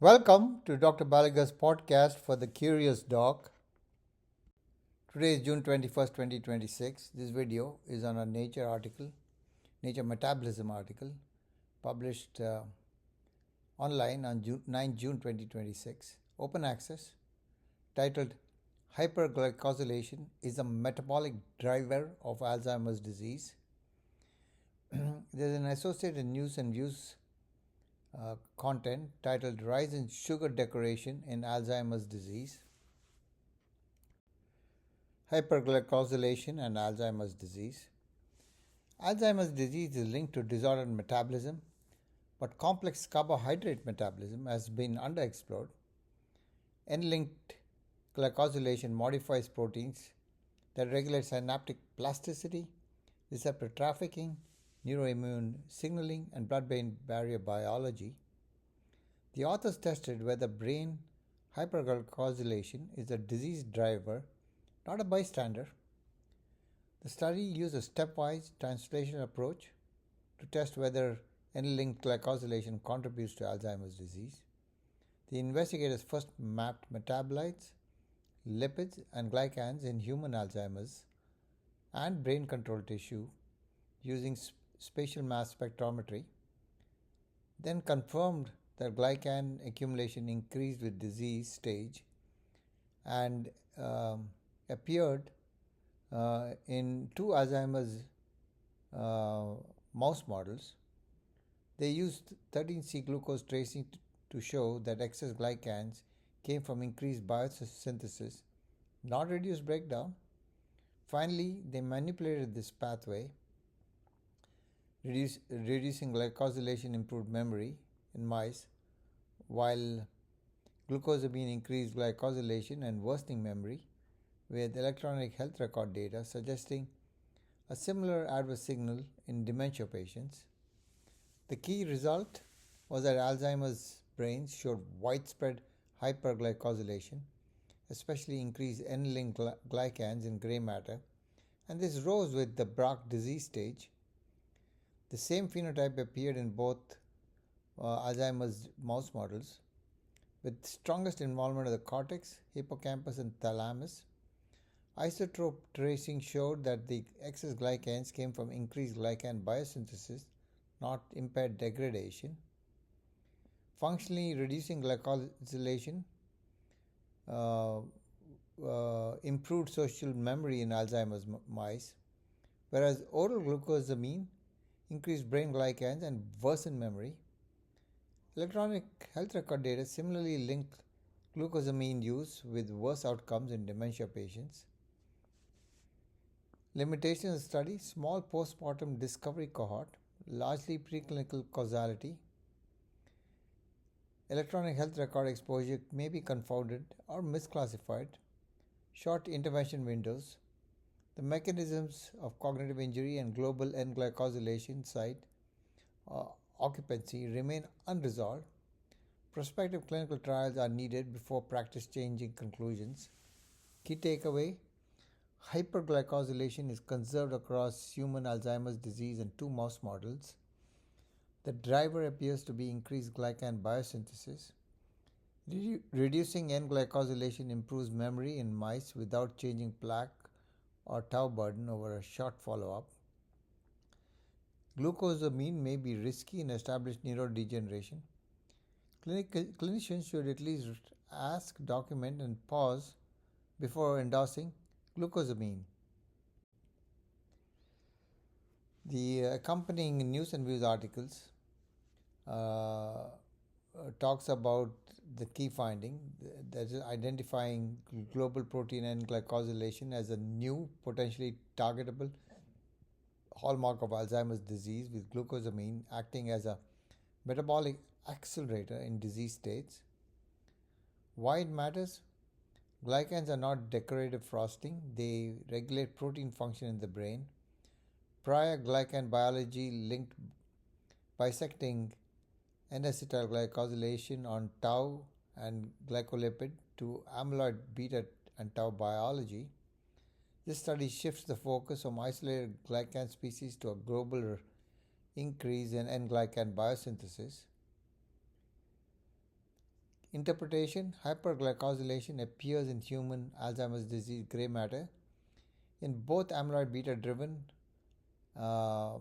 Welcome to Dr. Balaga's podcast for the Curious Doc. Today is June 21st, 2026. This video is on a Nature Metabolism article, published online on 9 June 2026. Open access, titled Hyperglycosylation is a Metabolic Driver of Alzheimer's Disease. There's an associated news and views content titled Rise in Sugar Decoration in Alzheimer's Disease. Hyperglycosylation and Alzheimer's disease. Alzheimer's disease is linked to disordered metabolism, but complex carbohydrate metabolism has been underexplored. N-linked glycosylation modifies proteins that regulate synaptic plasticity, receptor trafficking, neuroimmune signaling, and blood-brain barrier biology. The authors tested whether brain hyperglycosylation is a disease driver, not a bystander. The study used a stepwise translation approach to test whether N-linked glycosylation contributes to Alzheimer's disease. The investigators first mapped metabolites, lipids, and glycans in human Alzheimer's and brain control tissue using spatial mass spectrometry, then confirmed that glycan accumulation increased with disease stage and appeared in two Alzheimer's mouse models. They used 13C glucose tracing to show that excess glycans came from increased biosynthesis, not reduced breakdown. Finally, they manipulated this pathway. Reducing glycosylation improved memory in mice, while glucosamine increased glycosylation and worsening memory, with electronic health record data suggesting a similar adverse signal in dementia patients. The key result was that Alzheimer's brains showed widespread hyperglycosylation, especially increased N-linked glycans in gray matter, and this rose with the Braak disease stage. The same phenotype appeared in both Alzheimer's mouse models, with strongest involvement of the cortex, hippocampus, and thalamus. Isotope tracing showed that the excess glycans came from increased glycan biosynthesis, not impaired degradation. Functionally reducing glycosylation improved social memory in Alzheimer's mice, whereas oral glucosamine increased brain glycans and worsened memory. Electronic health record data similarly linked glucosamine use with worse outcomes in dementia patients. Limitations of the study: small postmortem discovery cohort, largely preclinical causality. Electronic health record exposure may be confounded or misclassified. Short intervention windows. The mechanisms of cognitive injury and global N-glycosylation site occupancy remain unresolved. Prospective clinical trials are needed before practice-changing conclusions. Key takeaway: hyperglycosylation is conserved across human Alzheimer's disease and two mouse models. The driver appears to be increased glycan biosynthesis. Reducing N-glycosylation improves memory in mice without changing plaque or tau burden over a short follow-up. Glucosamine may be risky in established neurodegeneration. Clinicians should at least ask, document, and pause before endorsing glucosamine. The accompanying news and views articles talks about the key finding, that is identifying global protein and glycosylation as a new potentially targetable hallmark of Alzheimer's disease, with glucosamine acting as a metabolic accelerator in disease states. Why it matters? Glycans are not decorative frosting, they regulate protein function in the brain. Prior glycan biology linked bisecting N-acetylglycosylation on tau and glycolipid to amyloid beta and tau biology. This study shifts the focus from isolated glycan species to a global increase in N-glycan biosynthesis. Interpretation: hyperglycosylation appears in human Alzheimer's disease gray matter in both amyloid beta driven uh,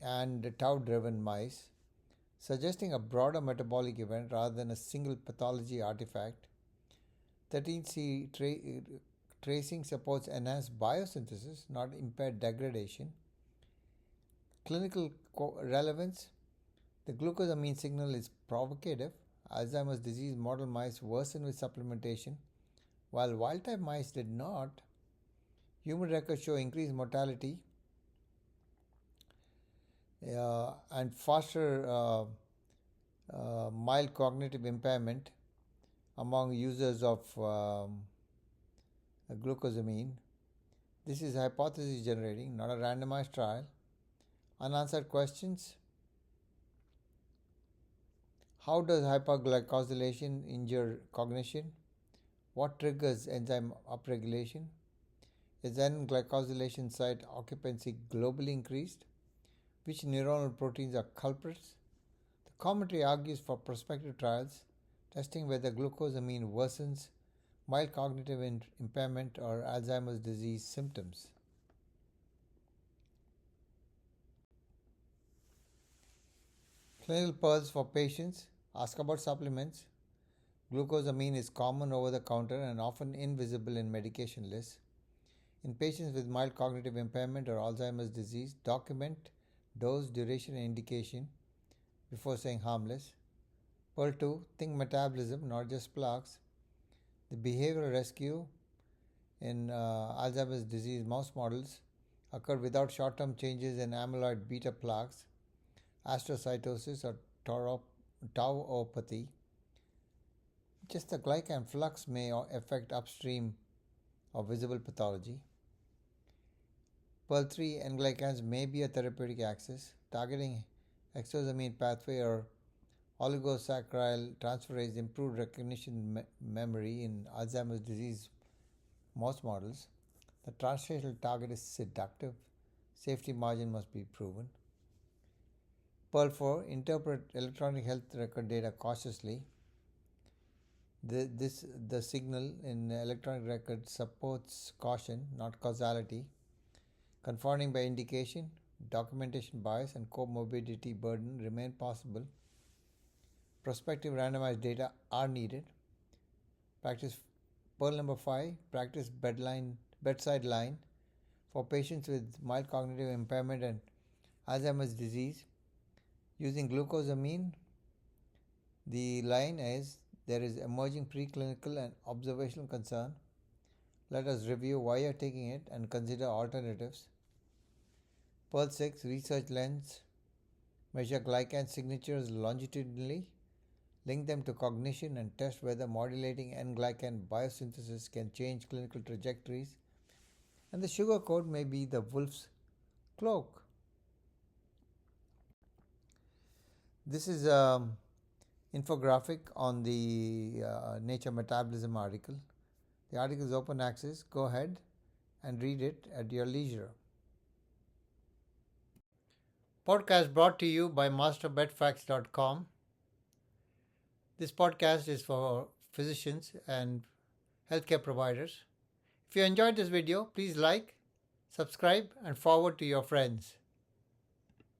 and tau driven mice, suggesting a broader metabolic event rather than a single pathology artifact. 13C tracing supports enhanced biosynthesis, not impaired degradation. Clinical relevance: the glucosamine signal is provocative. Alzheimer's disease model mice worsened with supplementation, while wild type mice did not. Human records show increased mortality and faster mild cognitive impairment among users of glucosamine. This is hypothesis generating, not a randomized trial. Unanswered questions: how does hyperglycosylation injure cognition? What triggers enzyme upregulation? Is N-glycosylation site occupancy globally increased? Which neuronal proteins are culprits? The commentary argues for prospective trials testing whether glucosamine worsens mild cognitive impairment or Alzheimer's disease symptoms. Clinical pearls for patients: ask about supplements. Glucosamine is common over the counter and often invisible in medication lists. In patients with mild cognitive impairment or Alzheimer's disease, document dose, duration, and indication before saying harmless. Pearl 2: think metabolism, not just plaques. The behavioral rescue in Alzheimer's disease mouse models occurred without short-term changes in amyloid beta plaques, astrocytosis, or tauopathy. Just the glycan flux may affect upstream of visible pathology. Pearl 3: N-glycans may be a therapeutic axis. Targeting hexosamine pathway or oligosaccharide transferase improved recognition memory in Alzheimer's disease mouse models. The translational target is seductive. Safety margin must be proven. Pearl 4: interpret electronic health record data cautiously. The signal in electronic record supports caution, not causality. Confounding by indication, documentation bias, and comorbidity burden remain possible. Prospective randomized data are needed. Practice Pearl number 5: practice bedside line for patients with mild cognitive impairment and Alzheimer's disease. Using glucosamine, the line is: there is emerging preclinical and observational concern. Let us review why you are taking it and consider alternatives. Pearl 6: research lens. Measure glycan signatures longitudinally, link them to cognition, and test whether modulating N-glycan biosynthesis can change clinical trajectories. And the sugar coat may be the wolf's cloak. This is an infographic on the Nature Metabolism article. The article is open access. Go ahead and read it at your leisure. Podcast brought to you by masterbedfacts.com. This podcast is for physicians and healthcare providers. If you enjoyed this video, please like, subscribe, and forward to your friends.